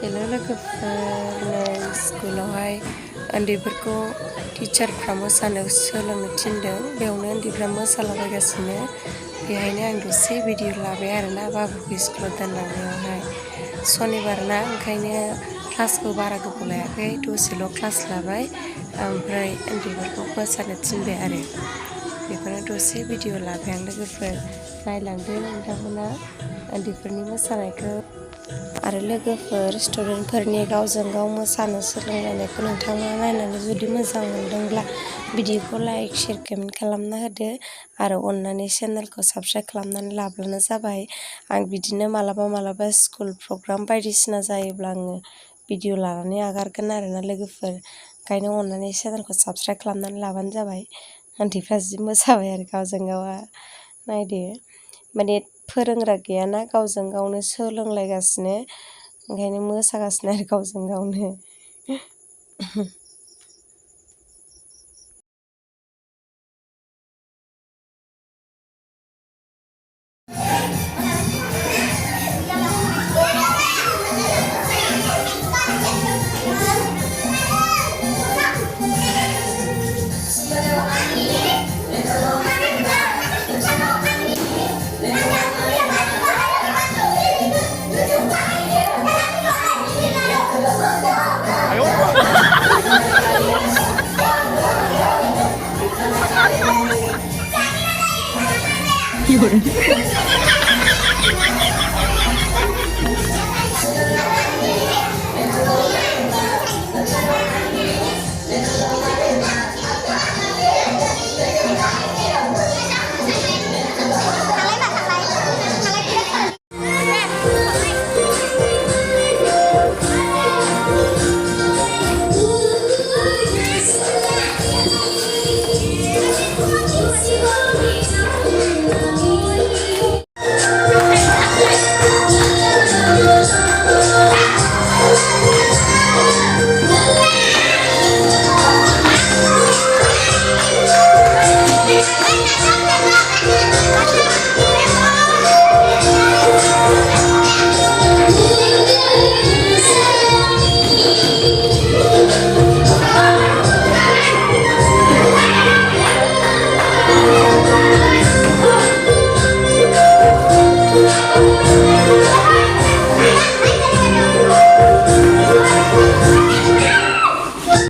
hello लोगोफोर स्कुलावहाय उन्दैफोरखौ टिचारफ्रा मोसानो सोलोंनो थिनदों बेयावनो उन्दैफ्रा मोसालाबायगासिनो बेहायनो आं दसे भिडिअ लाबाय आरोना बाबुखौ स्कुलाव दोनलांनायावहाय शनिबार ना ओंखायनो क्लासखौ बारा गोबाव लायाखै दसेल' क्लास लाबाय ओमफ्राय उन्दैफोरखौ मोसानो थिनबाय आरो बेखौनो दसे भिडिअ लाबाय आं लोगोफोर नायलांदो नोंथांमोना उन्दैफोरनि मोसानायखौ आरो लोगोफोर स्टुडेन्टफोरनि गावजों गाव मोसानो सोलोंलायनायखौ नोंथांमोना नायनानै जुदि मोजां मोनदोंब्ला भिडिअखौ लाइक शेयार कमेन्ट खालामना होदो आरो अननानै चेनेलखौ साबस्क्राइब खालामनानै लाब्लानो जाबाय आं बिदिनो मालाबा स्कुल प्रग्राम बायदिसिना जायोब्ला आङो भिडिअ लानानै आगारगोन आरोना लोगोफोर ओंखायनो अननानै चेनेलखौ साबस्क्राइब खालामनानै लाबानो जाबाय उन्दैफ्रा जि मोसाबाय आरो गावजों गावा नायदो माने फोरोंग्रा गैयाना गावजों गावनो सोलोंलायगासिनो ओंखायनो मोसागासिनो आरो गावजों गावनो